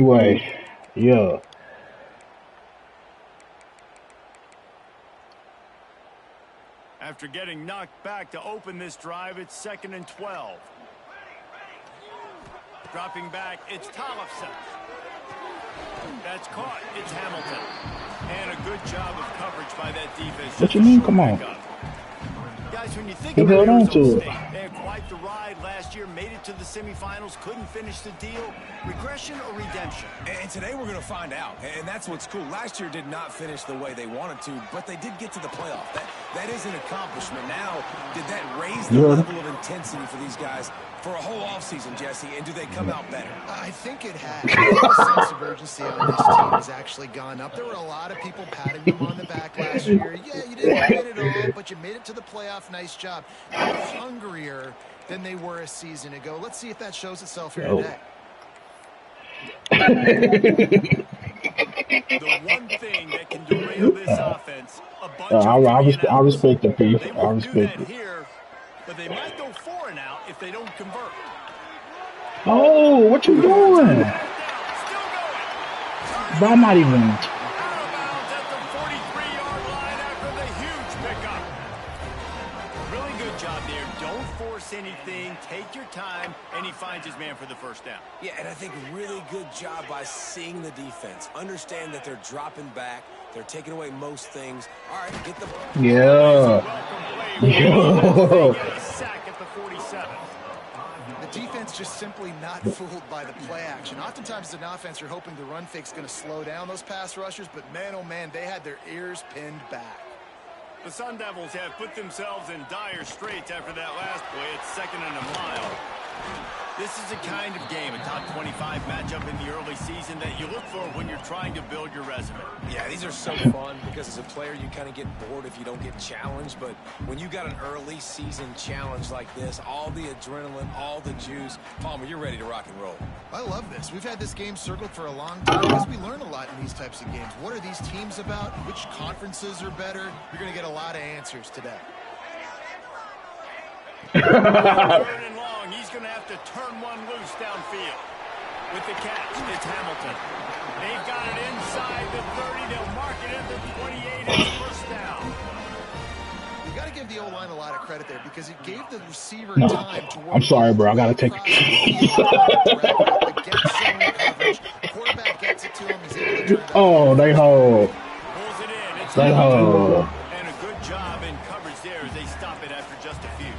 way. Yeah. After getting knocked back to open this drive, it's 2nd and 12. Dropping back, it's Tollefson. That's caught. It's Hamilton. And a good job of coverage by that defense. What you mean? Come on. Guys, when you think He about held on Arizona to it. State, they had quite the ride last year, made it to the semifinals, couldn't finish the deal. Regression or redemption? And today we're going to find out. And that's what's cool. Last year did not finish the way they wanted to, but they did get to the playoff. That is an accomplishment. Now, did that raise the level of intensity for these guys for a whole offseason, Jesse? And do they come out better? I think it has. The sense of urgency on this team has actually gone up. There were a lot of people patting them on the back last year. Yeah, you didn't win it all, but you made it to the playoff. Nice job. They're hungrier than they were a season ago. Let's see if that shows itself here today. The one thing that can derail this offense, a bunch of I respect the piece. I respect it. Here, but they might go 4 and out if they don't convert. Oh, what you doing? Bro, I'm not even. Out of bounds at the 43-yard line after the huge pickup. Really good job there. Don't force anything. Take your time, and he finds his man for the first down. Yeah, and I think really good job by seeing the defense. Understand that they're dropping back. They're taking away most things. All right, get the... Yeah. Yo. Sack at the 47. The defense just simply not fooled by the play action. Oftentimes as an offense, you're hoping the run fake's going to slow down those pass rushers, but man, oh man, they had their ears pinned back. The Sun Devils have put themselves in dire straits after that last play. It's 2nd and a mile. This is the kind of game, a top 25 matchup in the early season that you look for when you're trying to build your resume. Yeah, these are so fun because as a player, you kind of get bored if you don't get challenged. But when you got an early season challenge like this, all the adrenaline, all the juice, Palmer, you're ready to rock and roll. I love this. We've had this game circled for a long time because we learn a lot in these types of games. What are these teams about? Which conferences are better? You're going to get a lot of answers today. Third and long, he's going to have to turn one loose downfield. With the catch, it's Hamilton. They've got it inside the 30. They'll mark it at the 28. It's first down. You got to give the O-line a lot of credit there because it gave the receiver No, time to work. I'm sorry, bro. I gotta take it. Quarterback gets it to him. He's able to turn it Oh, they hold. Pulls it in. It's They hold. and a good job in coverage there as they stop it after just a few.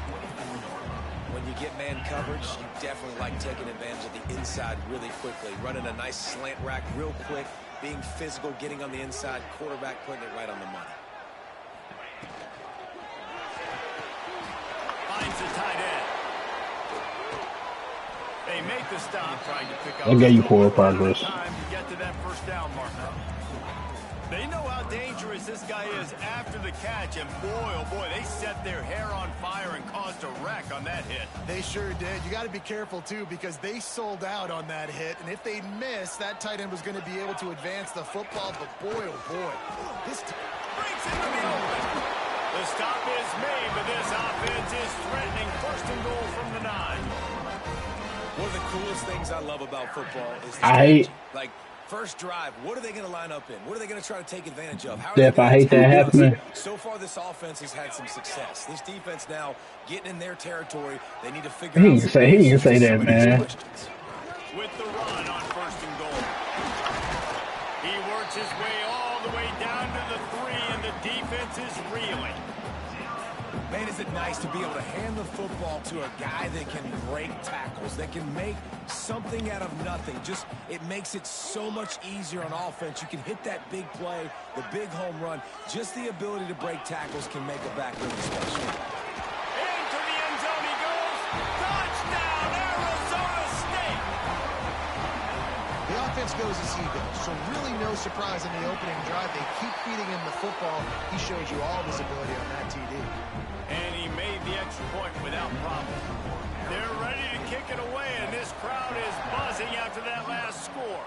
When you get man coverage, you definitely like taking advantage of the inside really quickly. Running a nice slant rack real quick, being physical, getting on the inside, quarterback putting it right on the money. Finds the tight end. They make the stop, trying to pick up. They gave you forward progress. Time to get to that first down marker. They know how dangerous this guy is after the catch, and boy, oh boy, they set their hair on fire and caused a wreck on that hit. They sure did. You got to be careful, too, because they sold out on that hit, and if they missed, that tight end was going to be able to advance the football, but boy, oh boy. This Breaks into the open. The stop is made, but this offense is threatening. First and goal from the 9. One of the coolest things I love about football is the I hate- like first drive. What are they going to line up in? What are they going to try to take advantage of? How are Steph, they gonna I hate that attack us? happening. So far, this offense has had some success. This defense now getting in their territory. They need to figure He out. can say that, man. With the run on first and goal. He works his way all the way down to the 3, and the defense is reeling. Man, is it nice to be able to hand the football to a guy that can break tackles, that can make something out of nothing. Just, it makes it so much easier on offense. You can hit that big play, the big home run. Just the ability to break tackles can make a back really special. Into the end zone he goes. Touchdown, Arizona State. The offense goes as he goes, so really no surprise in the opening drive. They keep feeding him the football. He showed you all of his ability on that TD. And he made the extra point without problem. They're ready to kick it away, and this crowd is buzzing after that last score.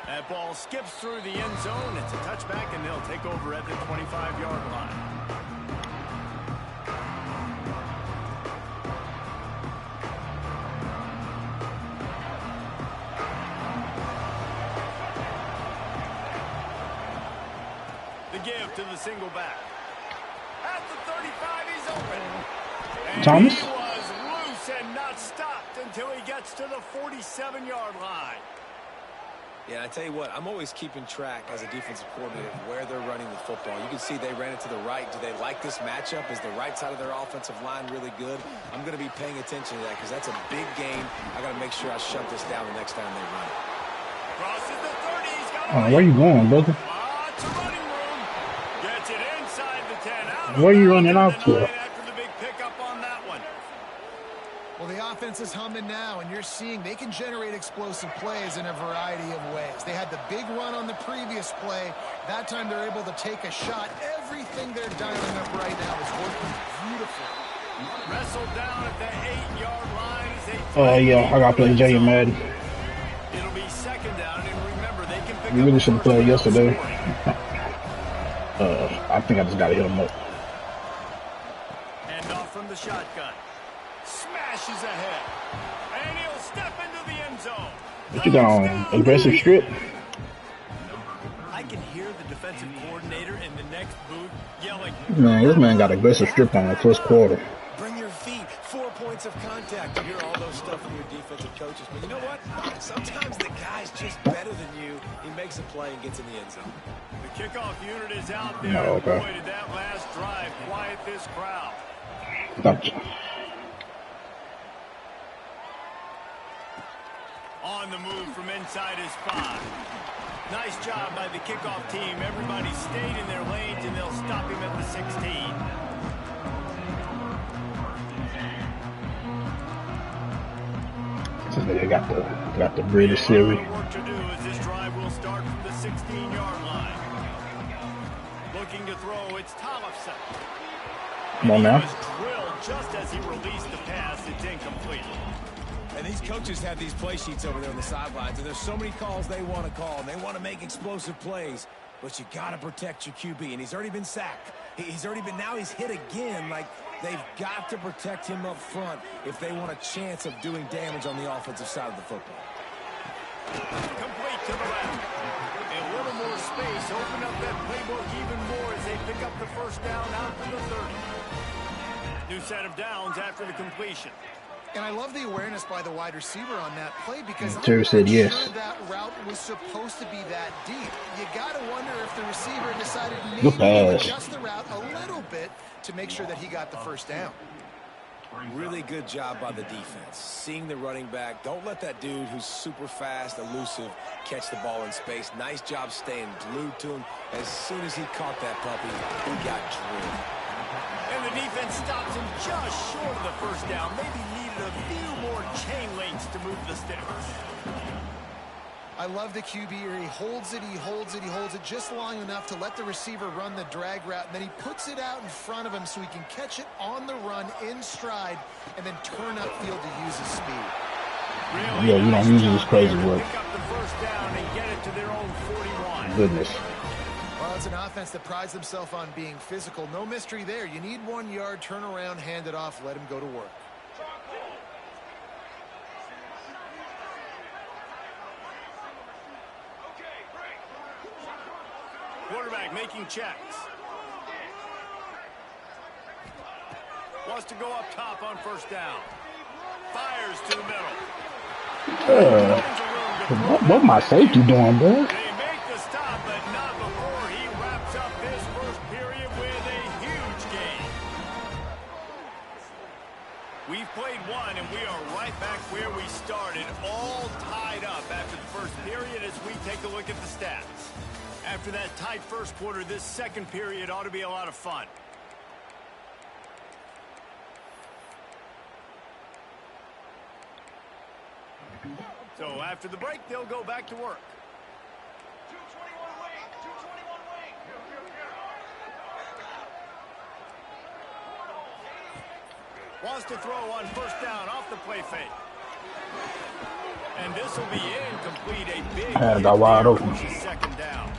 That ball skips through the end zone. It's a touchback, and they'll take over at the 25-yard line. up to the single back. At the 35, he's open. And Thomas? he was loose and not stopped until he gets to the 47-yard line. Yeah, I tell you what, I'm always keeping track as a defensive coordinator of where they're running the football. You can see they ran it to the right. Do they like this matchup? Is the right side of their offensive line really good? I'm going to be paying attention to that because that's a big game. I got to make sure I shut this down the next time they run it. Crosses the 30. He's got Oh, where you going, brother? lots of running room. Gets it inside the 10. Out Where you running out off to? after the big pickup on that one. Well, the offense is humming now, and you're seeing they can generate explosive plays in a variety of ways. They had the big run on the previous play. That time they're able to take a shot. Everything they're dialing up right now is working beautifully. Wrestled down at the 8-yard line as they Yeah, I got to play Jay Madden. It'll be second down, and remember, they can pick We really up should have the played first yesterday. scoring. I think I just got to hit him up. Hand off from the shotgun. Smashes ahead. And he'll step into the end zone. What you got on? Aggressive strip? I can hear the defensive coordinator in the next booth yelling, Man, this man got aggressive strip on the first quarter. Bring your feet, 4 points of contact. You hear all those stuff from your defensive coaches. But you know what? Sometimes the guy's just better than you. He makes a play and gets in the end zone. the kickoff unit is out there. Oh, okay. Boy, did that last drive quiet this crowd. Gotcha. On the move from inside his 5. Nice job by the kickoff team. Everybody stayed in their lanes, and they'll stop him at the 16. So they got the British series. Work to do as this drive will start from the 16-yard line. Looking to throw, it's Thompson. Come on now. He was drilled just as he released the pass. It's incomplete. And these coaches have these play sheets over there on the sidelines, and there's so many calls they want to call, and they want to make explosive plays. But you got to protect your QB, and he's already been sacked. Now he's hit again. Like, they've got to protect him up front if they want a chance of doing damage on the offensive side of the football. Complete to the left. A little more space. Open up that playbook even more as they pick up the first down out to the 30. New set of downs after the completion. And I love the awareness by the wide receiver on that play because Terry said yes. sure that route was supposed to be that deep. You got to wonder if the receiver decided Good maybe to pass. adjust the route a little bit to make sure that he got the first down. Really good job by the defense. Seeing the running back. Don't let that dude who's super fast, elusive, catch the ball in space. Nice job staying glued to him. As soon as he caught that puppy, he got drilled. And the defense stops him just short of the first down. Maybe needed a few more chain links to move the sticks. I love the QB here. He holds it, he holds it, he holds it just long enough to let the receiver run the drag route, and then he puts it out in front of him so he can catch it on the run in stride and then turn upfield to use his speed. Really Yeah, you don't use this crazy work. Pick up the first down and get it to their own 41. Goodness. Well, it's an offense that prides themselves on being physical. No mystery there. You need 1 yard, turn around, hand it off, let him go to work. Quarterback making checks. Wants to go up top on first down. Fires to the middle. What my safety doing, bro? They make the stop, but not before he wraps up this first period with a huge game. We've played one, and we are right back where we started, all tied up after the first period as we take a look at the stats. After that tight first quarter, this second period ought to be a lot of fun. So after the break, they'll go back to work. Wants to throw on first down off the play fake. And this will be incomplete. A big Man, got wide open. second down.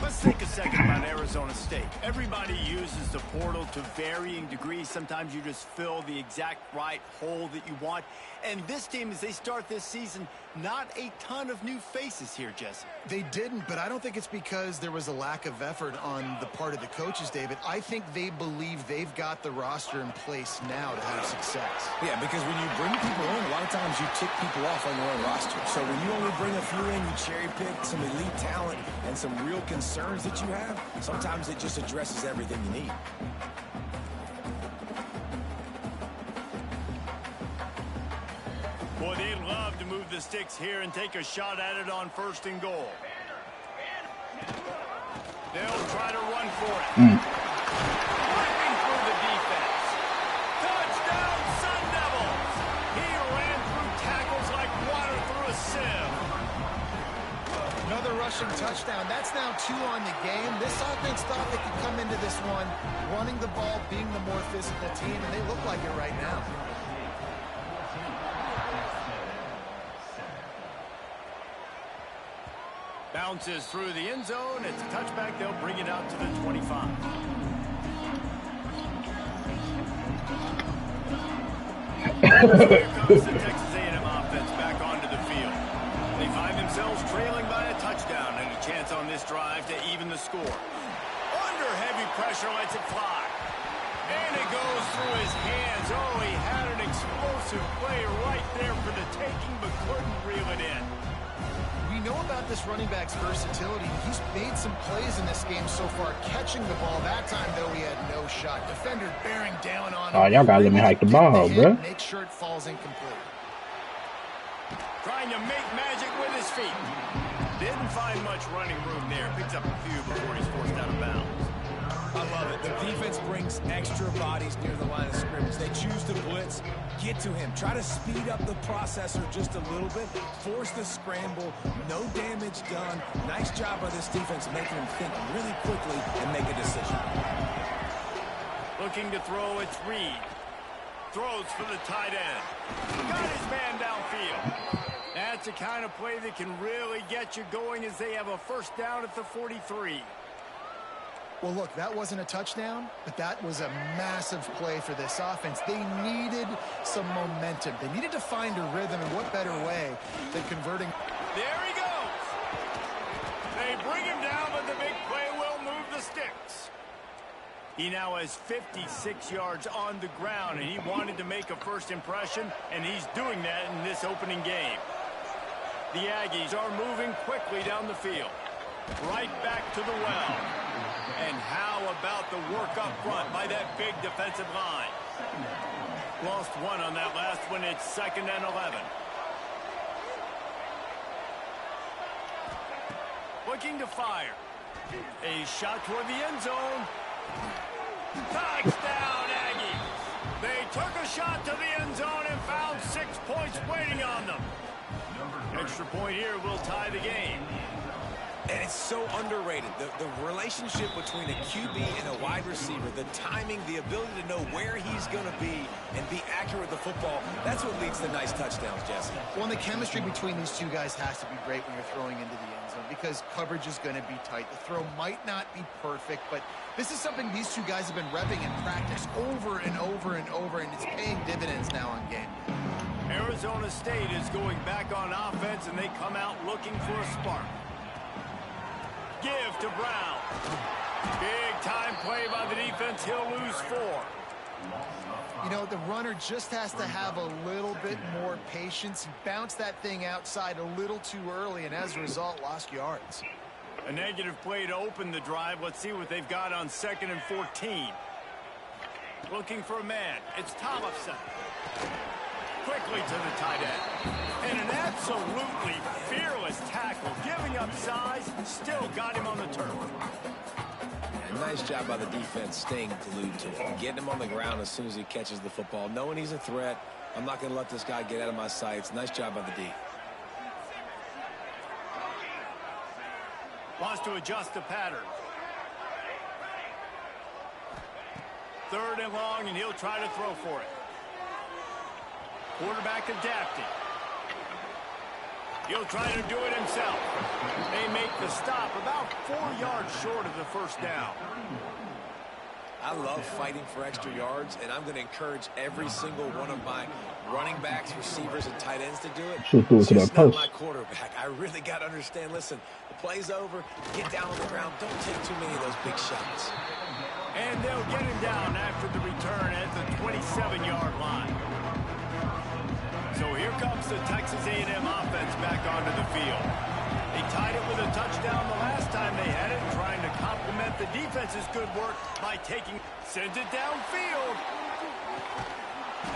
Let's take a second about Arizona State. Everybody uses the portal to varying degrees. Sometimes you just fill the exact right hole that you want. And this team, as they start this season, not a ton of new faces here, Jesse. They didn't, but I don't think it's because there was a lack of effort on the part of the coaches, David. I think they believe they've got the roster in place now to have success. Yeah, because when you bring people in, a lot of times you tick people off on your own roster. So when you only bring a few in, you cherry pick some elite talent and some real concerns that you have, sometimes it just addresses everything you need. Boy, they'd love to move the sticks here and take a shot at it on 1st and goal. They'll try to run for it. Ripping through the defense. Touchdown, Sun Devils! He ran through tackles like water through a sieve. Another rushing touchdown. That's now 2 on the game. This offense thought they could come into this one running the ball, being the more physical team, and they look like it right now. Bounces through the end zone. It's a touchback. They'll bring it out to the 25. So here comes the Texas A&M offense back onto the field. They find themselves trailing by a touchdown and a chance on this drive to even the score. Under heavy pressure, lets it fly. And it goes through his hands. Oh, he had an explosive play right there for the taking, but couldn't reel it in. We know about this running back's versatility. He's made some plays in this game so far, catching the ball. That time, though, he had no shot. Defender bearing down on him. Oh, y'all gotta let me hike the ball, bro. Make sure it falls incomplete. Trying to make magic with his feet. Didn't find much running room there. Picks up a few before he's forced out of bounds. I love it. The defense brings extra bodies near the line of scrimmage. They choose to blitz, get to him, try to speed up the processor just a little bit, force the scramble, no damage done. Nice job by this defense making him think really quickly and make a decision. Looking to throw, it's Reed. Throws for the tight end. Got his man downfield. That's the kind of play that can really get you going as they have a 1st down at the 43. Well, look, that wasn't a touchdown, but that was a massive play for this offense. They needed some momentum. They needed to find a rhythm, and what better way than converting. There he goes. They bring him down, but the big play will move the sticks. He now has 56 yards on the ground, and he wanted to make a first impression, and he's doing that in this opening game. The Aggies are moving quickly down the field. Right back to the well. And how about the work up front by that big defensive line? Lost 1 on that last one. It's 2nd and 11. Looking to fire. A shot toward the end zone. Touchdown, Aggies. They took a shot to the end zone and found 6 points waiting on them. Extra point here will tie the game. And it's so underrated. The relationship between a QB and a wide receiver, the timing, the ability to know where he's going to be and be accurate with the football, that's what leads to nice touchdowns, Jesse. Well, and the chemistry between these two guys has to be great when you're throwing into the end zone because coverage is going to be tight. The throw might not be perfect, but this is something these two guys have been repping in practice over and over and over, and it's paying dividends now on game. Arizona State is going back on offense, and they come out looking for a spark. Give to Brown. Big time play by the defense. He'll lose 4. You know, the runner just has to have a little bit more patience. He bounced that thing outside a little too early, and as a result, lost yards. A negative play to open the drive. Let's see what they've got on 2nd and 14. Looking for a man. It's Tollefson. Quickly to the tight end. And an absolutely fearless tackle. Giving up size, still got him on the turf. And nice job by the defense staying glued to him. Getting him on the ground as soon as he catches the football. Knowing he's a threat. I'm not going to let this guy get out of my sights. Nice job by the D. Wants to adjust the pattern. 3rd and long, and he'll try to throw for it. Quarterback adapting. He'll try to do it himself. They make the stop about 4 yards short of the first down. I love fighting for extra yards, and I'm going to encourage every single one of my running backs, receivers, and tight ends to do it. Should throw it to that Just not post. my quarterback. I really got to understand, listen, the play's over, get down on the ground, don't take too many of those big shots. And they'll get him down after the return at the 27-yard line. So here comes the Texas A&M offense back onto the field. They tied it with a touchdown the last time they had it, trying to complement the defense's good work by sends it downfield.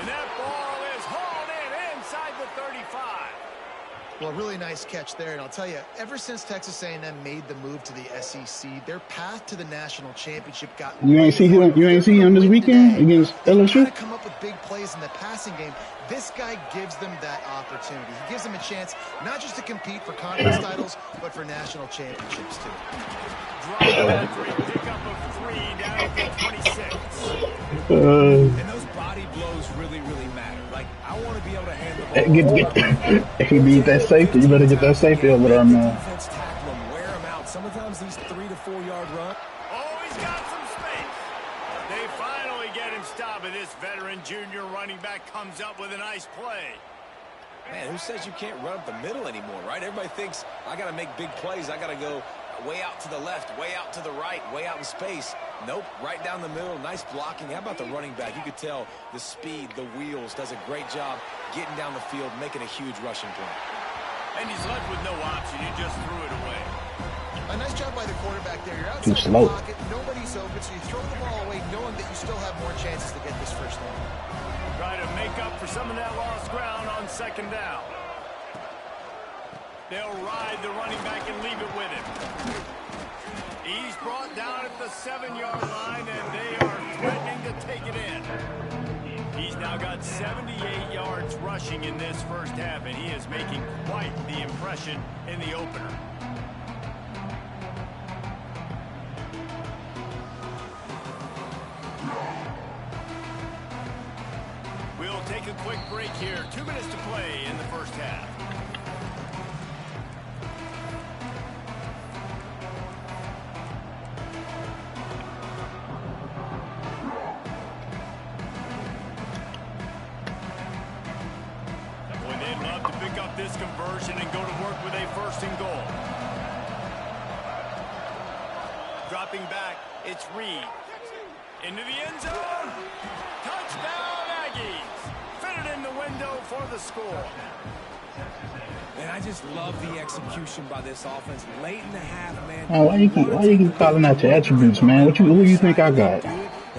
And that ball is hauled in inside the 35. Well, really nice catch there, and I'll tell you, ever since Texas A&M made the move to the SEC, their path to the national championship got. You ain't see him this weekend against LSU? They gotta come up with big plays in the passing game. This guy gives them that opportunity. He gives them a chance not just to compete for conference titles, but for national championships too. Drop after a pickup of 3 down at the 26. And those body blows really, really matter. Like, I want to be able to handle the ball. If you need that safety, you better get that safety over there, man. Defense tackle them, wear them out. Sometimes these 3 to 4 yard run. Oh, he's got some space. They finally get him stopped, and this veteran junior running back comes up with a nice play. Man, who says you can't run up the middle anymore, right? Everybody thinks I got to make big plays. I got to go way out to the left, way out to the right, way out in space. Nope, right down the middle. Nice blocking. How about the running back? You could tell the speed, the wheels, does a great job getting down the field, making a huge rushing play. And he's left with no option. He just threw it away. A nice job by the quarterback there. You're Too outside slow. the pocket, nobody's open, so you throw the ball away knowing that you still have more chances to get this first down. Try to make up for some of that lost ground on second down. They'll ride the running back and leave it with him. He's brought down at the 7-yard line, and they are threatening to take it in. He's now got 78 yards rushing in this first half, and he is making quite the impression in the opener. We'll take a quick break here. 2 minutes to play in the first half. Boy, they'd love to pick up this conversion and go to work with a 1st and goal. Dropping back, it's Reed. Into the end zone. Touchdown, Aggies. Fitted in the window for the score. And I just love the execution by this offense. Late in the half, man. Oh, why you keep calling out your attributes, man? Who you think I got?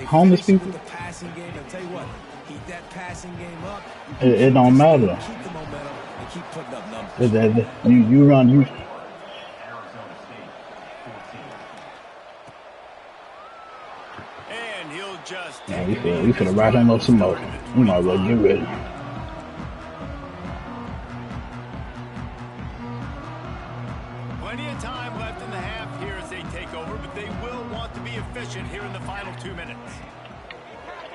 Homeless people? The passing game. I'll tell you what, keep that passing game up. It don't matter. Keep the momentum and keep putting up numbers. You run. And he'll just Yeah, we finna ride him up some more. We might as well get ready. plenty of time left in the half here as they take over, but they will want to be efficient here in the final 2 minutes.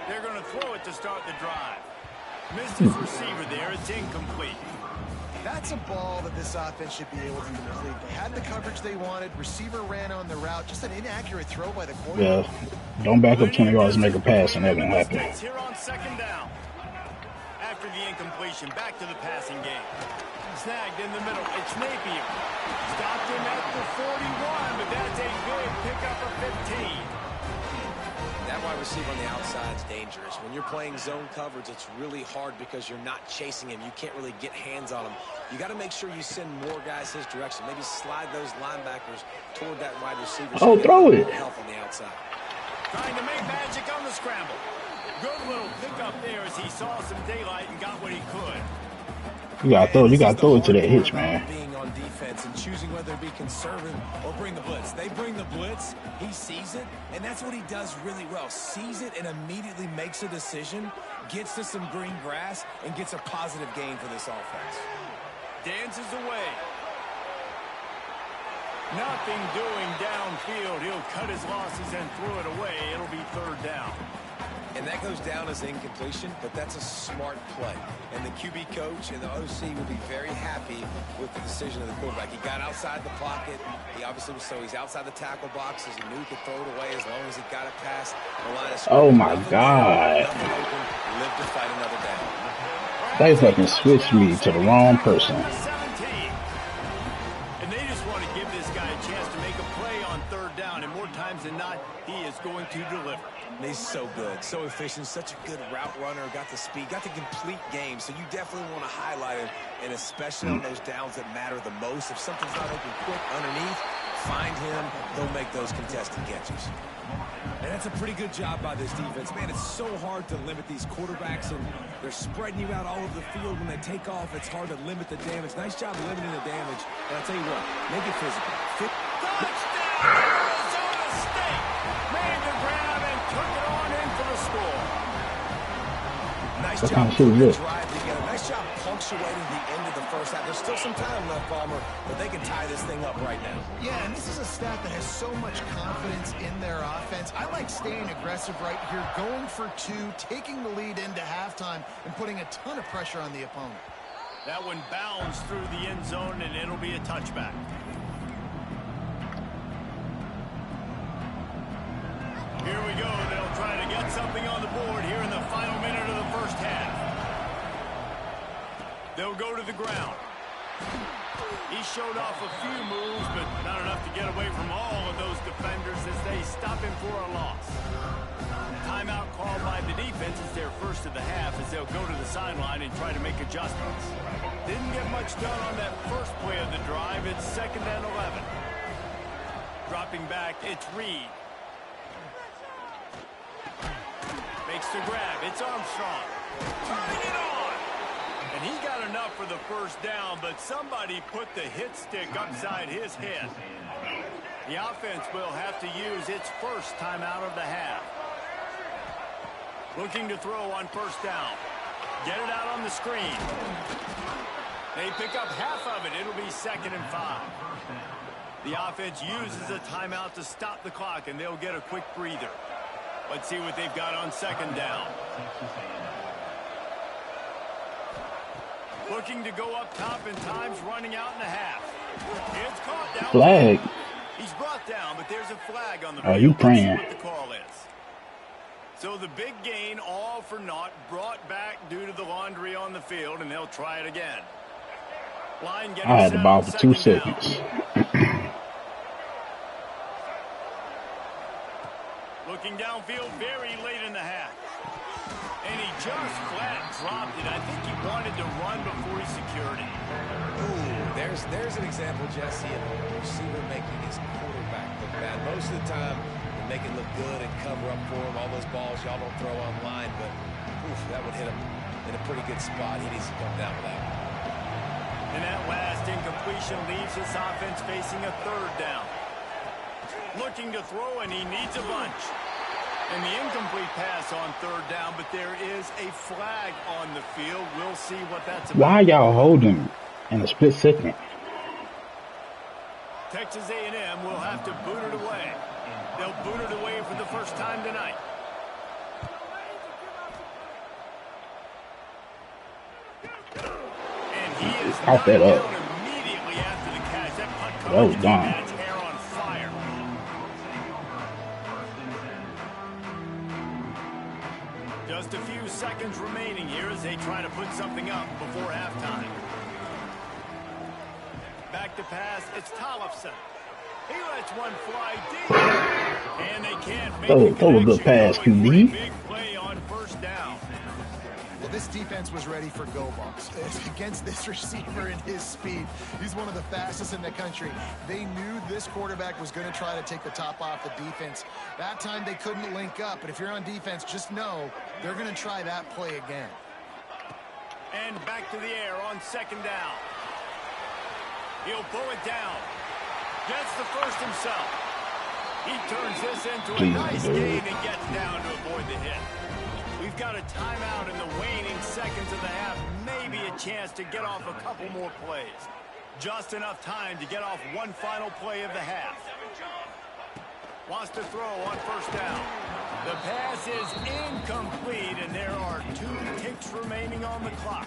They're going to throw it to start the drive. Missed his receiver there. It's incomplete. That's a ball that this offense should be able to complete. They had the coverage they wanted. Receiver ran on the route. Just an inaccurate throw by the quarterback. Yeah, don't back up 20 yards and make a pass, and that won't happen. Here on second down. After the incompletion, back to the passing game. Snagged in the middle. It's Napier. Stopped him at the 41, but that's a big pickup of 15. That wide receiver on the outside is dangerous. When you're playing zone coverage, it's really hard because you're not chasing him. You can't really get hands on him. You got to make sure you send more guys his direction. Maybe slide those linebackers toward that wide receiver. Oh, throw it. Help on the outside. Trying to make magic on the scramble. Good little pickup there as he saw some daylight and got what he could. You gotta throw it to that hitch, man. Being on defense and choosing whether to be conservative or bring the blitz. They bring the blitz, he sees it, and that's what he does really well. Sees it and immediately makes a decision, gets to some green grass, and gets a positive gain for this offense. Dances away. Nothing doing downfield. He'll cut his losses and throw it away. It'll be third down. And that goes down as incompletion, but that's a smart play. And the QB coach and the OC will be very happy with the decision of the quarterback. He got outside the pocket. He obviously was, so he's outside the tackle boxes. He knew he could throw it away as long as he got it past the line of scrimmage. Oh my God. Nothing open. Live to fight another down. They fucking switched me to the wrong person. 17. And they just want to give this guy a chance to make a play on third down. And more times than not, he is going to deliver. He's so good, so efficient, such a good route runner, got the speed, got the complete game. So you definitely want to highlight him, and especially on those downs that matter the most. If something's not open quick underneath, find him. He'll make those contested catches. And that's a pretty good job by this defense. Man, it's so hard to limit these quarterbacks, and they're spreading you out all over the field. When they take off, it's hard to limit the damage. Nice job limiting the damage. And I'll tell you what, make it physical. Touchdown, Arizona State! Made the grab and took it on in for the score. Nice What job kind of shit putting is the this? drive together. Nice job punctuating the end of the first half. There's still some time left, Palmer, but they can tie this thing up right now. Yeah, and this is a staff that has so much confidence in their offense. I like staying aggressive right here, going for two, taking the lead into halftime, and putting a ton of pressure on the opponent. That one bounds through the end zone, and it'll be a touchback. Here we go. They'll try to get something on the board here in the final minute of the first half. They'll go to the ground. He showed off a few moves, but not enough to get away from all of those defenders as they stop him for a loss. Timeout called by the defense is their first of the half as they'll go to the sideline and try to make adjustments. Didn't get much done on that first play of the drive. It's 2nd and 11. Dropping back, it's Reed. Makes the grab. It's Armstrong. Turning it on. And he got enough for the first down, but somebody put the hit stick upside his head. The offense will have to use its first timeout of the half. Looking to throw on first down. Get it out on the screen. They pick up half of it. It'll be 2nd and 5. The offense uses a timeout to stop the clock, and they'll get a quick breather. Let's see what they've got on 2nd down. Looking to go up top, and time's running out in the half. It's caught down. Flag. He's brought down, but there's a flag on the Oh, you field. Let's see praying. what the call is. So the big gain, all for naught, brought back due to the laundry on the field, and they'll try it again. Line getting I had the set ball on for 2 2nd down. seconds. Looking downfield very late in the half. And he just flat dropped it. I think he wanted to run before he secured it. Ooh, there's an example, Jesse, of a receiver making his quarterback look bad. Most of the time, they make it look good and cover up for him. All those balls y'all don't throw online, but oof, that would hit him in a pretty good spot. He needs to come down with that one. And that last incompletion leaves his offense facing a 3rd down. Looking to throw, and he needs a bunch. And the incomplete pass on 3rd down, but there is a flag on the field. We'll see what that's about. Why y'all holding in a split second? Texas A&M will have to boot it away. They'll boot it away for the first time tonight. And he is Off that up. down immediately after the catch. That punt That was coverage dumb. had its hair on fire. Just a few seconds remaining here as they try to put something up before halftime. Back to pass, it's Tollefson. He lets one fly deep. And they can't make the Throw a good connection pass, going for a QB. big play on first down. Well, this defense was ready for go balls. Against this receiver and his speed, he's one of the fastest in the country. They knew this quarterback was going to try to take the top off the defense. That time they couldn't link up, but if you're on defense, just know they're going to try that play again. And back to the air on 2nd down. He'll pull it down. Gets the first himself. He turns this into a nice gain and gets down to avoid the hit. We've got a timeout in the waning seconds of the half. Maybe a chance to get off a couple more plays. Just enough time to get off one final play of the half. Wants to throw on first down. The pass is incomplete, and there are 2 ticks remaining on the clock.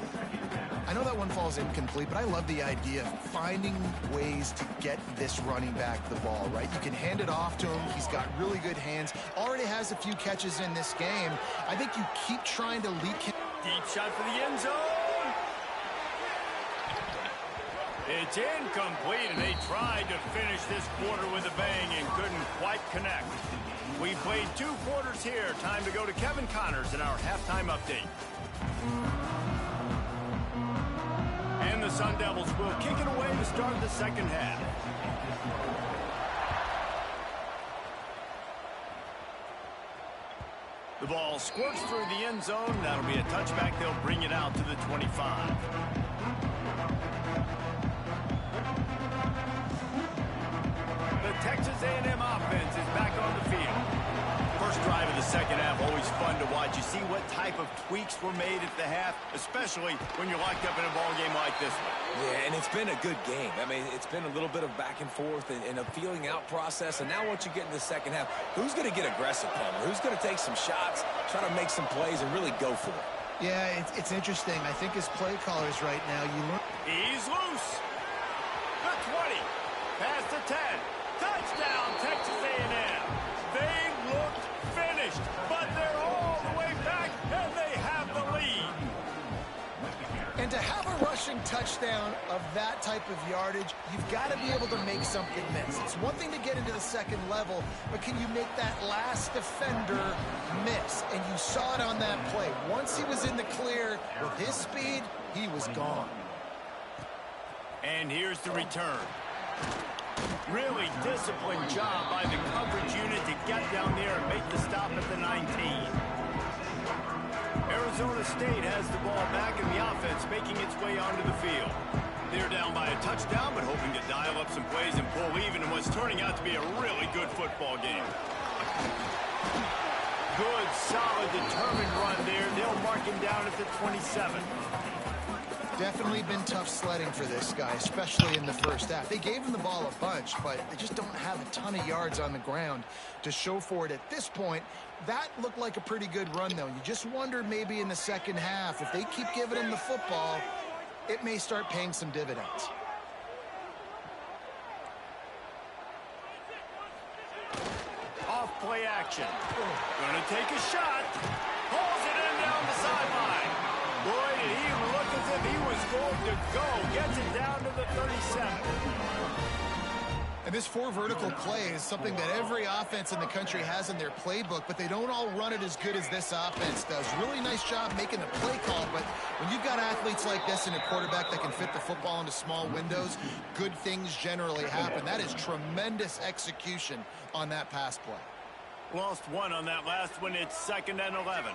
I know that one falls incomplete, but I love the idea of finding ways to get this running back the ball, right? You can hand it off to him. He's got really good hands. Already has a few catches in this game. I think you keep trying to leak him. Deep shot for the end zone. It's incomplete, and they tried to finish this quarter with a bang and couldn't quite connect. We played 2 quarters here. Time to go to Kevin Connors in our halftime update. And the Sun Devils will kick it away to start the second half. The ball squirts through the end zone. That'll be a touchback. They'll bring it out to the 25. The Texas A&M offense is back on the field. First drive of the second half, always fun to watch. You see what type of tweaks were made at the half, especially when you're locked up in a ball game like this one. Yeah, and it's been a good game. I mean, it's been a little bit of back and forth and a feeling out process. And now once you get in the second half, who's going to get aggressive, Palmer? Who's going to take some shots, try to make some plays, and really go for it? Yeah, it's interesting. I think as play callers right now, you learn. He's loose. The 20. Past the 10. Touchdown, Texas A&M. They looked finished, but they're all the way back, and they have the lead. And to have a rushing touchdown of that type of yardage, you've got to be able to make something miss. It's one thing to get into the second level, but can you make that last defender miss? And you saw it on that play. Once he was in the clear with his speed, he was gone. And here's the return. Really disciplined job by the coverage unit to get down there and make the stop at the 19. Arizona State has the ball back in the offense, making its way onto the field. They're down by a touchdown, but hoping to dial up some plays and pull even in what's turning out to be a really good football game. Good, solid, determined run there. They'll mark him down at the 27. Definitely been tough sledding for this guy, especially in the first half. They gave him the ball a bunch, but they just don't have a ton of yards on the ground to show for it at this point. That looked like a pretty good run, though. You just wonder maybe in the second half, if they keep giving him the football, it may start paying some dividends. Off play action. Gonna take a shot. Pulls it in down the sideline. Boy, did he look as if he was going to go. Gets it down to the 37. And this 4 vertical play is something that every offense in the country has in their playbook, but they don't all run it as good as this offense does. Really nice job making the play call, but when you've got athletes like this and a quarterback that can fit the football into small windows, good things generally happen. That is tremendous execution on that pass play. Lost one on that last one. It's 2nd and 11.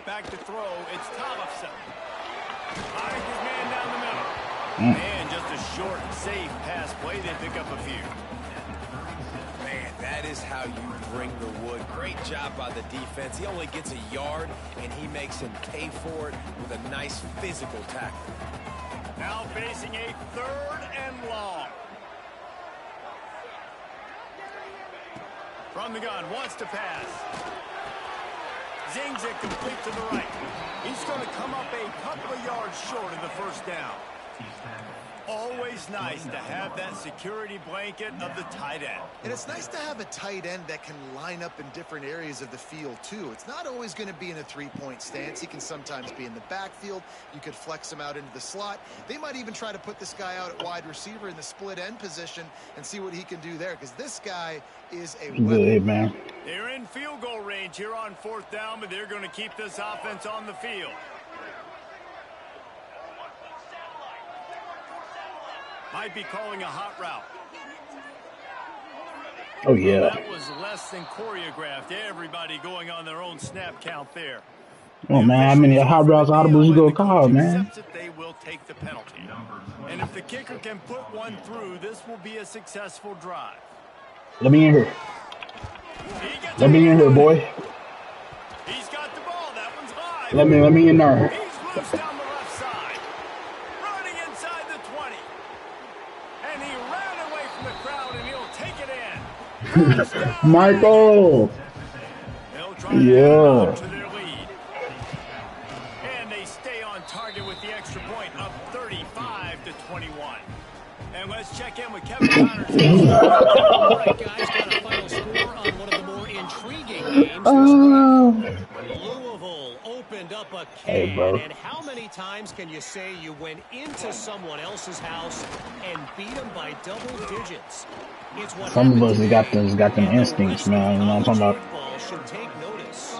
Back to throw. It's Tollefson. Finds his man down the middle. Man, just a short, safe pass play. They pick up a few. Man, that is how you bring the wood. Great job by the defense. He only gets a yard, and he makes him pay for it with a nice physical tackle. Now facing a 3rd and long. From the gun, wants to pass. Zings it complete to the right. He's going to come up a couple of yards short of the first down. Always nice to have that security blanket of the tight end. And it's nice to have a tight end that can line up in different areas of the field, too. It's not always going to be in a three-point stance. He can sometimes be in the backfield. You could flex him out into the slot. They might even try to put this guy out at wide receiver in the split end position and see what he can do there, because this guy is a good, man. They're in field goal range here on 4th down, but they're going to keep this offense on the field. Might be calling a hot route. Oh, yeah. Well, that was less than choreographed. Everybody going on their own snap count there. Oh, man, how many hot routes audibles you gonna call, man? They will take the penalty. And if the kicker can put one through, this will be a successful drive. Let me in here. Let me in here, boy. He's got the ball. That one's high. Let me in there. He's loose down the left side. Running inside the 20. And he ran away from the crowd, and he'll take it in. Michael. Yeah. to their lead. And they stay on target with the extra point, up 35-21. And let's check in with Kevin Connors. All right, guys, got a final score on one of the more intriguing games this week. Louisville opened up a Hey, can, bro. and how many times can you say you went into someone else's house and beat them by double digits? It's what Some of us happened got them today, and the instincts, rest of man. You know what I'm college talking about? football should take notice.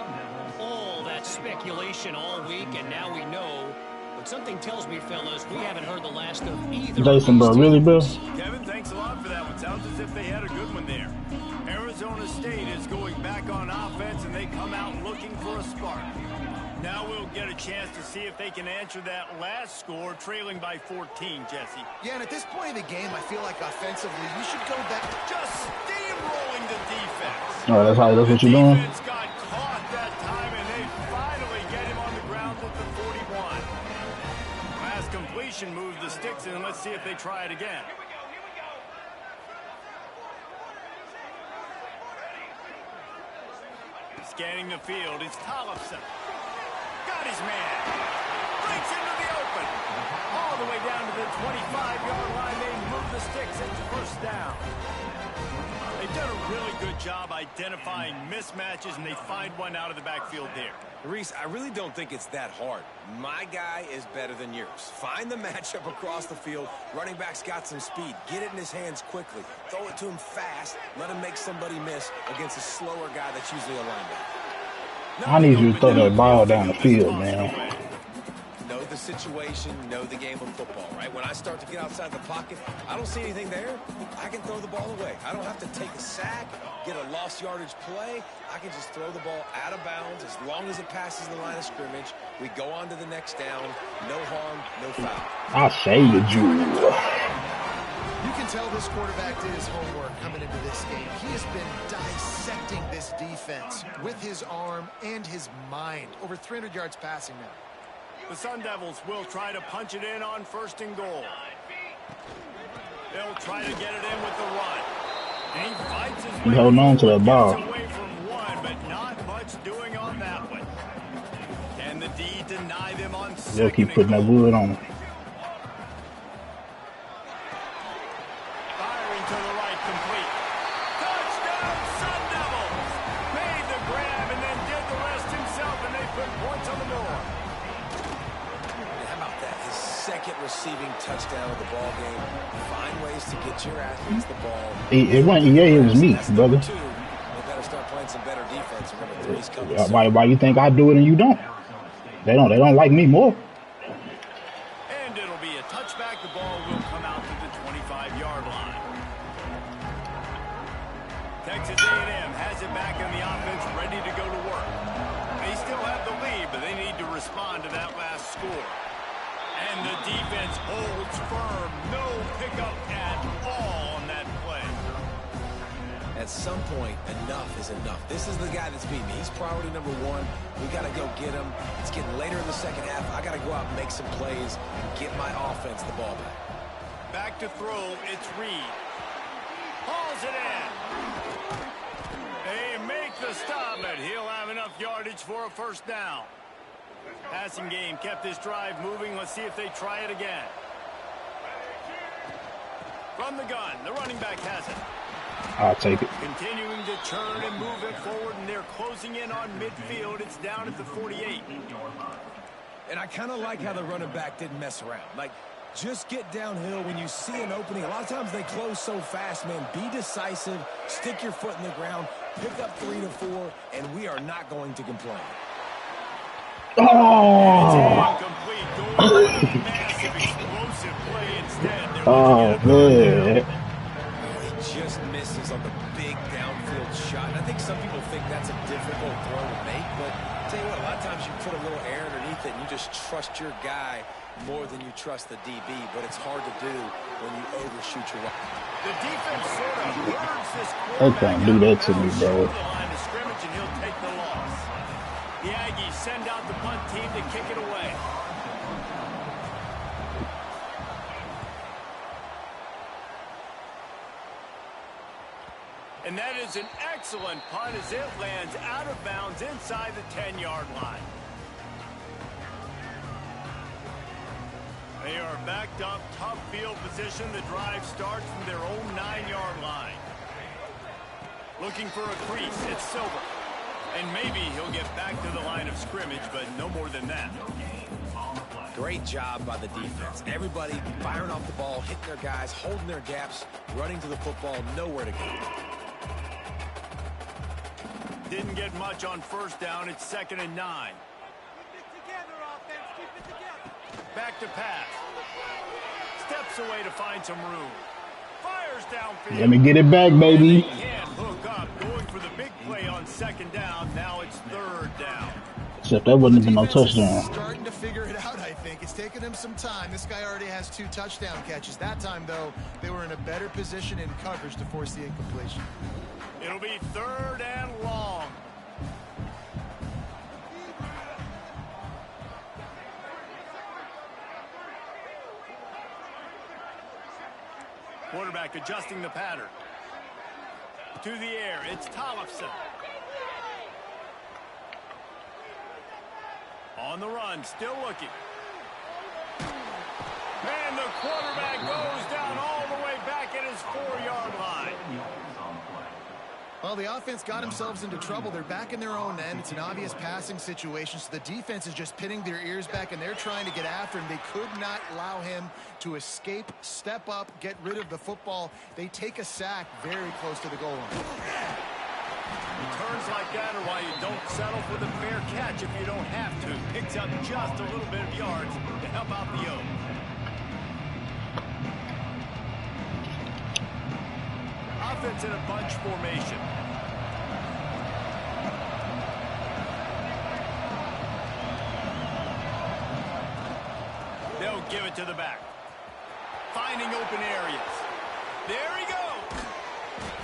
All that speculation all week, and now we know. But something tells me, fellas, we haven't heard the last of either Jason, of bro, these really, bro? teams. Kevin, thanks a lot for that one. Sounds as if they had a good one there. Arizona State is going back on offense, and they come out looking for a spark. Now we'll get a chance to see if they can answer that last score, trailing by 14, Jesse. Yeah, and at this point of the game, I feel like offensively, you should go back. Just steamrolling the defense. Oh, that's what you're doing? Defense got caught that time, and they finally get him on the ground at the 41. Last completion moved the sticks in. Let's see if they try it again. Scanning the field, it's Tollefson. Got his man. Breaks into the open. All the way down to the 25-yard line. They move the sticks. It's first down. They've done a really good job identifying mismatches, and they find one out of the backfield there. Reese, I really don't think it's that hard. My guy is better than yours. Find the matchup across the field. Running back's got some speed. Get it in his hands quickly. Throw it to him fast. Let him make somebody miss against a slower guy that's usually a linebacker. I need you to throw that ball down the field, man. Know the situation, know the game of football, right? When I start to get outside the pocket, I don't see anything there. I can throw the ball away. I don't have to take a sack, get a lost yardage play. I can just throw the ball out of bounds as long as it passes the line of scrimmage. We go on to the next down. No harm, no foul. I shaded you. You can tell this quarterback did his homework coming into this game. He has been dissecting this defense with his arm and his mind. Over 300 yards passing now. The Sun Devils will try to punch it in on 1st and goal. They'll try to get it in with the run. And he fights his way. He's holding on to that ball. Gets away from one, but not much doing on that one. Can the D deny them on 2nd They'll keep putting that wood on him. Firing to the right, complete. Touchdown, Sun Devils! Made the grab and then did the rest himself, and they put points on the board. How about that? His second receiving touchdown of the ball game. Find ways to get your athletes the ball. It wasn't EA, it was me, That's brother. number 2. They better start playing some better defense. Remember, 3's coming soon. Why you think I do it and you don't? They don't like me more. And it'll be a touchback. The ball will come out to the 25-yard line. Texas A&M has it back on the offense, ready to go to work. They still have the lead, but they need to respond to that last score. And the defense holds firm. No pickup at all on that play. At some point, enough is enough. This is the guy that's beat me. He's priority number 1. We got to go get him. It's getting later in the second half. I got to go out and make some plays and get my offense the ball back. Back to throw. It's Reed. Hauls it in. They make the stop, but he'll have enough yardage for a first down. Passing game kept this drive moving. Let's see if they try it again. From the gun, the running back has it. I'll take it. Continuing to turn and move it forward, and they're closing in on midfield. It's down at the 48. And I kind of like how the running back didn't mess around. Like, just get downhill when you see an opening. A lot of times they close so fast, man. Be decisive, stick your foot in the ground, pick up 3 to 4, and we are not going to complain. Oh, Massive explosive play instead. oh man. He just misses on the big downfield shot. And I think some people think that's a difficult throw to make, but I'll tell you what, a lot of times you put a little air underneath it and you just trust your guy more than you trust the DB, but it's hard to do when you overshoot your line. The defense sort of burns this They can't do that to me, bro. the line of scrimmage, and he'll take the loss. The Aggies send out the punt team to kick it away. And that is an excellent punt as it lands out of bounds inside the 10-yard line. They are backed up, tough field position. The drive starts from their own 9-yard line. Looking for a crease. It's Silver. And maybe he'll get back to the line of scrimmage, but no more than that. Great job by the defense. Everybody firing off the ball, hitting their guys, holding their gaps, running to the football, nowhere to go. Didn't get much on first down. It's 2nd and 9. Keep it together, offense. Keep it together. Back to pass. Steps away to find some room. Fires downfield. Let me get it back, baby. Can't hook up. Going for the big play on 2nd down. Now it's 3rd down. Except that wouldn't have been no Defense is touchdown. starting to figure it out, I think. It's taken him some time. This guy already has 2 touchdown catches. That time, though, they were in a better position in coverage to force the incompletion. It'll be 3rd and long. Quarterback adjusting the pattern. To the air, it's Tollefson. On the run, still looking. And the quarterback goes down all the way back at his 4-yard line. Well, the offense got themselves into trouble. They're back in their own end. It's an obvious passing situation, so the defense is just pinning their ears back, and they're trying to get after him. They could not allow him to escape, step up, get rid of the football. They take a sack very close to the goal line. Returns like that are why you don't settle for the fair catch if you don't have to. Picks up just a little bit of yards to help out the O. Offense in a bunch formation. They'll give it to the back. Finding open areas. There he goes.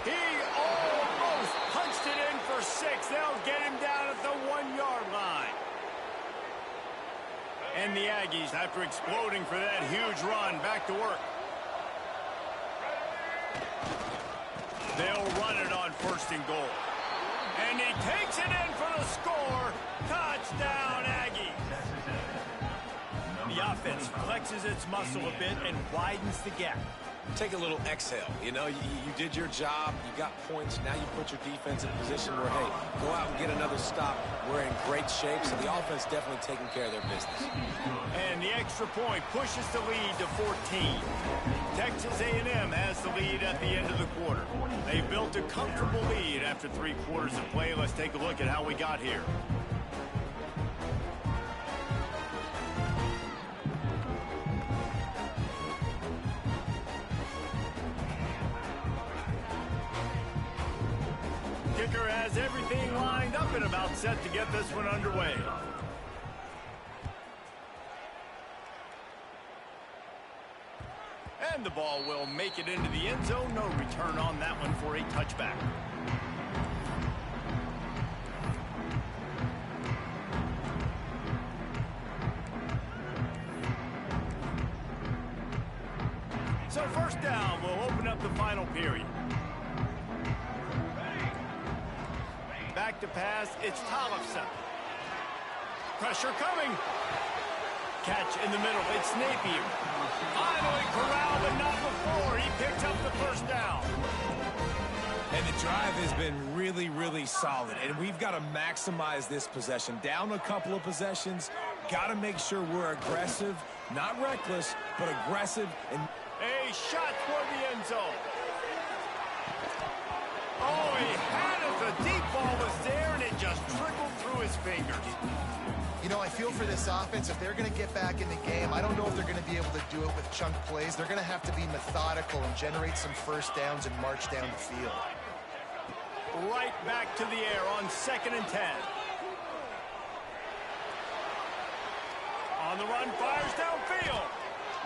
He almost punched it in for 6. They'll get him down at the 1-yard line. And the Aggies, after exploding for that huge run, back to work. They'll run it on 1st and goal. And he takes it in for the score. Touchdown, Aggies. The offense flexes its muscle a bit and widens the gap. Take a little exhale. You know, you did your job. You got points. Now you put your defense in a position where, hey, go out and get another stop. We're in great shape, so the offense definitely taking care of their business. And the extra point pushes the lead to 14. Texas A&M has the lead at the end of the quarter. They built a comfortable lead after 3 quarters of play. Let's take a look at how we got here. Kicker has everything lined up and about set to get this one underway. And the ball will make it into the end zone. No return on that one for a touchback. So 1st down will open up the final period. Back to pass, it's Tollefson. Pressure coming. Catch in the middle, it's Napier. Finally corralled, but not before. He picks up the 1st down. And the drive has been really, really solid. And we've got to maximize this possession. Down a couple of possessions. Got to make sure we're aggressive. Not reckless, but aggressive. And a shot toward the end zone. Oh, he had it. The deep ball was there, and it just trickled through his fingers. You know, I feel for this offense, if they're going to get back in the game, I don't know if they're going to be able to do it with chunk plays. They're going to have to be methodical and generate some 1st downs and march down the field. Right back to the air on 2nd and 10. On the run, fires downfield.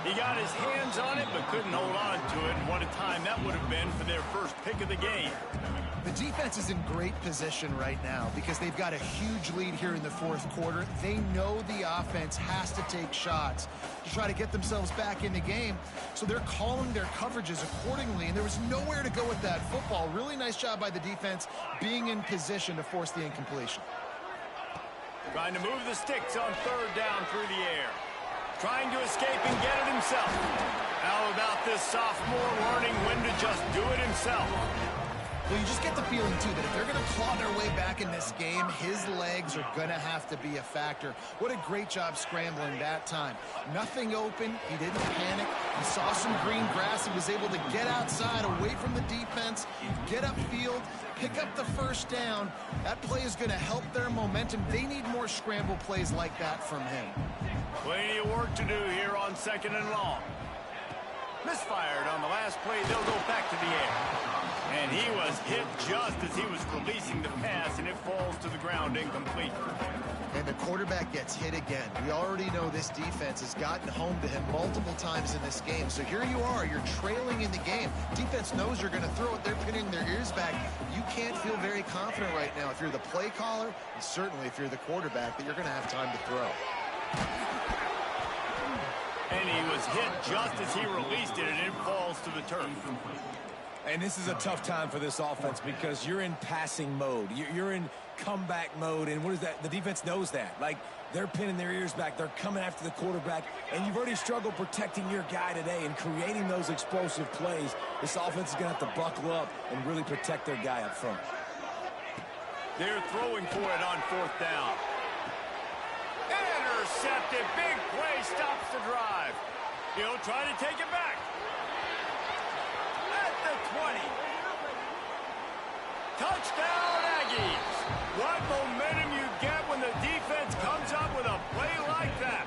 He got his hands on it, but couldn't hold on to it. And what a time that would have been for their first pick of the game. The defense is in great position right now because they've got a huge lead here in the fourth quarter. They know the offense has to take shots to try to get themselves back in the game. So they're calling their coverages accordingly, and there was nowhere to go with that football. Really nice job by the defense being in position to force the incompletion. Trying to move the sticks on third down through the air. Trying to escape and get it himself. How about this sophomore learning when to just do it himself? Well, you just get the feeling, too, that if they're going to claw their way back in this game, his legs are going to have to be a factor. What a great job scrambling that time. Nothing open. He didn't panic. He saw some green grass. He was able to get outside, away from the defense, get upfield, pick up the first down. That play is going to help their momentum. They need more scramble plays like that from him. Plenty of work to do here on second and long. Misfired on the last play. They'll go back to the air. And he was hit just as he was releasing the pass, and it falls to the ground incomplete. And the quarterback gets hit again. We already know this defense has gotten home to him multiple times in this game. So here you are, you're trailing in the game. Defense knows you're going to throw it. They're pinning their ears back. You can't feel very confident right now if you're the play caller, and certainly if you're the quarterback, that you're going to have time to throw. And he was hit just as he released it, and it falls to the turf. And this is a tough time for this offense because you're in passing mode. You're in comeback mode, and what is that? The defense knows that. Like, they're pinning their ears back. They're coming after the quarterback, and you've already struggled protecting your guy today and creating those explosive plays. This offense is going to have to buckle up and really protect their guy up front. They're throwing for it on fourth down. Intercepted. Big play stops the drive. He'll try to take it back. At the 20. Touchdown, Aggies. What momentum you get when the defense comes up with a play like that.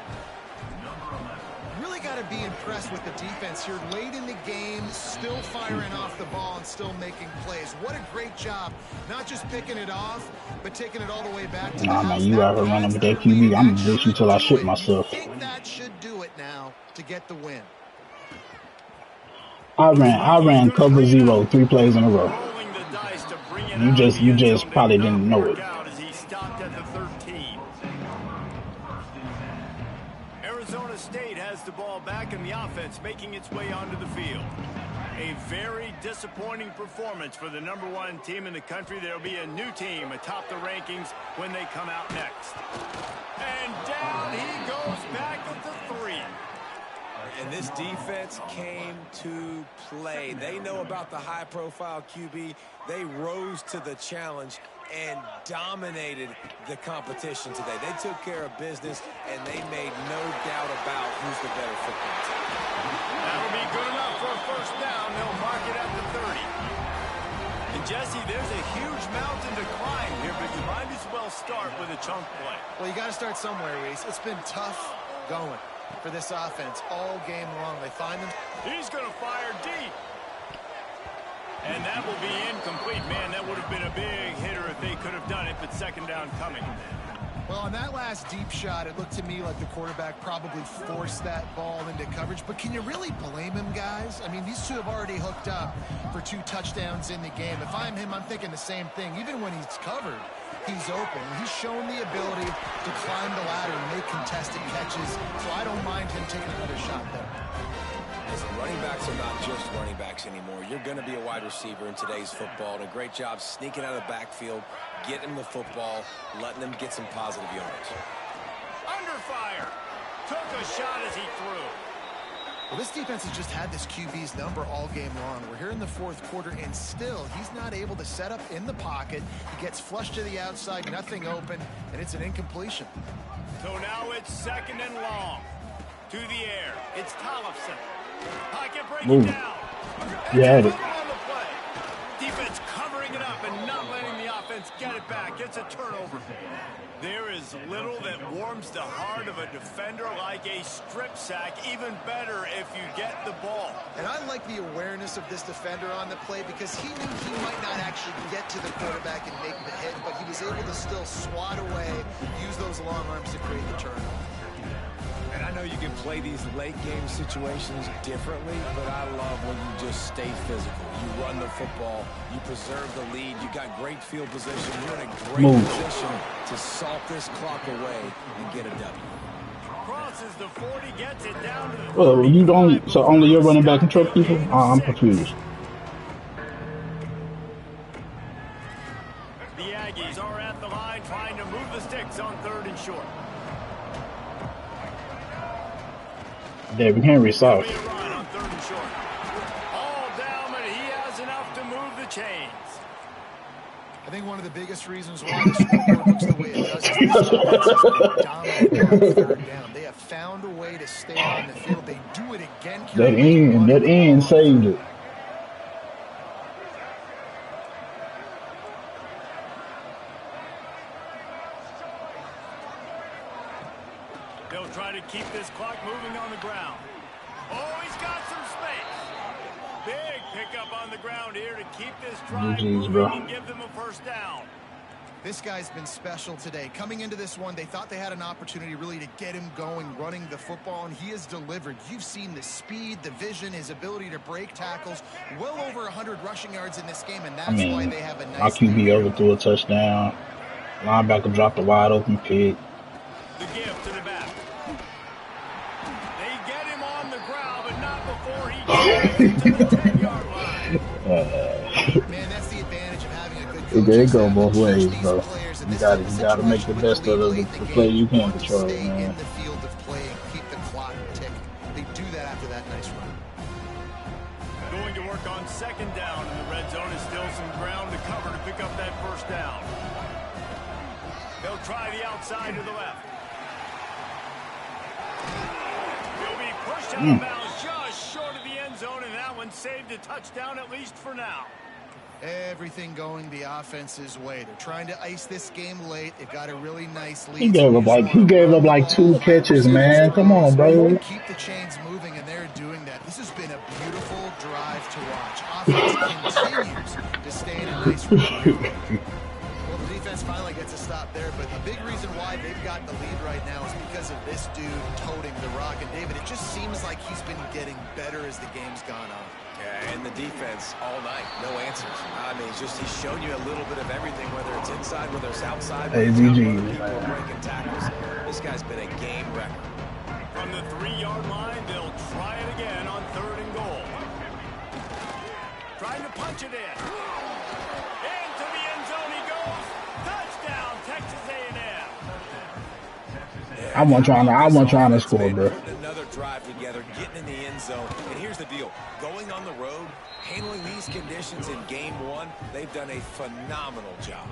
Really got to be impressed with the defense here late in the game, still firing off the ball and still making plays. What a great job. Not just picking it off, but taking it all the way back to the house. Man, you out here running with that QB. I'm gonna bitch until I shit myself. I think that should do it now to get the win. I ran cover 0 3 plays in a row. You just probably didn't know it. Arizona State has the ball back and the offense making its way onto the field. A very disappointing performance for the #1 team in the country. There'll be a new team atop the rankings when they come out next. And down he goes back at the 3. And this defense came to play. They know about the high-profile QB. They rose to the challenge and dominated the competition today. They took care of business, and they made no doubt about who's the better football team. That'll be good enough for a first down. They'll mark it at the 30. And, Jesse, there's a huge mountain to climb here, but you might as well start with a chunk play. Well, you got to start somewhere, Reese. It's been tough going for this offense all game long. They find them. He's going to fire deep. And that will be incomplete. Man, that would have been a big hitter if they could have done it, but second down coming. Well, on that last deep shot, it looked to me like the quarterback probably forced that ball into coverage. But can you really blame him, guys? I mean, these two have already hooked up for 2 touchdowns in the game. If I'm him, I'm thinking the same thing. Even when he's covered, he's open. He's shown the ability to climb the ladder and make contested catches. So I don't mind him taking another shot there. Listen, running backs are not just running backs anymore. You're going to be a wide receiver in today's football. And a great job sneaking out of the backfield, getting the football, letting them get some positive yards. Under fire. Took a shot as he threw. Well, this defense has just had this QB's number all game long. We're here in the fourth quarter, and still he's not able to set up in the pocket. He gets flushed to the outside, nothing open, and it's an incompletion. So now it's second and long. To the air. It's Tollefson. Pocket breaking down. You had it. On the play. Defense covering it up and not letting the offense get it back. It's a turnover. There is little that warms the heart of a defender like a strip sack. Even better if you get the ball. And I like the awareness of this defender on the play because he knew he might not actually get to the quarterback and make the hit, but he was able to still swat away, use those long arms to create the turnover. And I know you can play these late game situations differently, but I love when you just stay physical. You run the football, you preserve the lead, you got great field position, you're in a great position to salt this clock away and get a W. Crosses the 40, gets it down to the Well, you don't. So only you're running back and truck people. I'm confused. The Aggies are at the line trying to move the sticks on 3rd and short. David Henry soft. All down, but he has enough to move the chains. I think one of the biggest reasons why the scoreboard looks the way it does is this offense has been dominant on 3rd down. They have found a way to stay on the field. They do it again. That end saved it. They'll try to keep this clock moving on the ground. Oh, he's got some space. Big pickup on the ground here to keep this drive moving and give them a 1st down. This guy's been special today. Coming into this one, they thought they had an opportunity really to get him going, running the football, and he has delivered. You've seen the speed, the vision, his ability to break tackles. Well over 100 rushing yards in this game, and that's why they have a nice... My QB overthrew a touchdown. Linebacker dropped a wide open pick. The give to the back. They get him on the ground, but not before he gets to the 10-yard line. Man, that's the advantage of having a good coach. It go both ways, bro. You gotta make the best of the play you can control, Stay man. in the field of play and keep the clock ticking. They do that after that nice run. Going to work on 2nd down, and the red zone is still some ground to cover to pick up that 1st down. They'll try the outside to the left. He'll be pushed out of bounds just short of the end zone, and that one saved a touchdown at least for now. Everything going the offense's way. They're trying to ice this game late. They've got a really nice lead. He gave up like 2 catches, man. Come on, bro. Keep the chains moving, and they're doing that. This has been a beautiful drive to watch. Offense continues to stay in a nice rhythm. Well, the defense finally gets a stop there, but a big reason why they've got the lead right now is because of this dude toting the rock. And David, it just seems like he's been getting better as the game's gone on. Yeah, and the defense all night, no answers. I mean, he's shown you a little bit of everything, whether it's inside, whether it's outside, whether it's people are breaking tackles. This guy's been a game wrecker. From the 3-yard line, they'll try it again on 3rd and goal. Trying to punch it in. Into the end zone he goes. Touchdown, Texas A&M. I wasn't trying to score, bro. Another drive together, getting in the end zone. And here's the deal. Going on the road, handling these conditions in game 1, they've done a phenomenal job.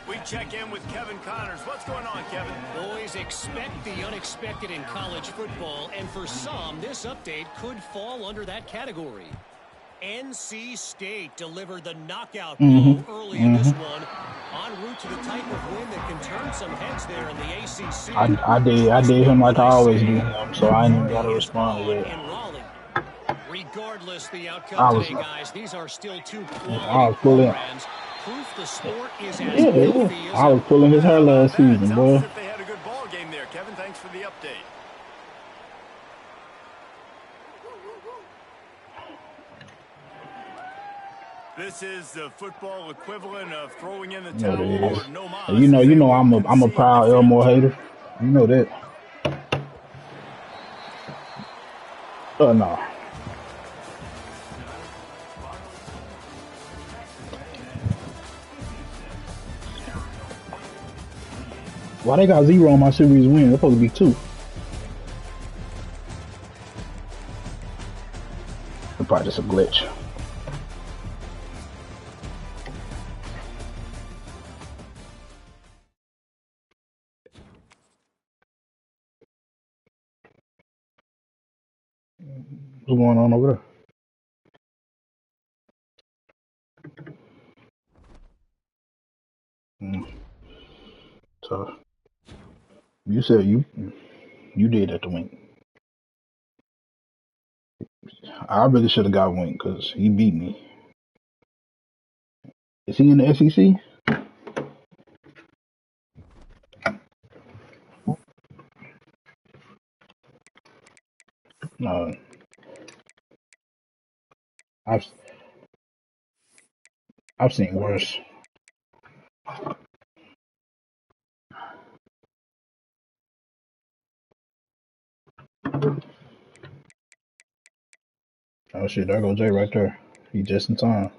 We check in with Kevin Connors. What's going on, Kevin? Boys, expect the unexpected in college football, and for some, this update could fall under that category. NC State delivered the knockout blow early in this one, en route to the type of win that can turn some heads there in the ACC. I did him like I always do him, so I ain't even got to respond to that. Regardless the outcome today, guys, these are still 2 quality programs. Proof the sport is as healthy as I was pulling his hair last season, boy. They had a good ball game there, Kevin. Thanks for the update. This is the football equivalent of throwing in the towel or no mas. You know, I'm a proud Elmore hater. You know that. No. Why they got 0 on my series win? It's supposed to be 2. It's probably just a glitch. What's going on over there? Tough. You said you did at the wing. I really should have got wing because he beat me. Is he in the SEC? No, I've I've seen worse. Oh shit, there goes Jay right there. He just in time.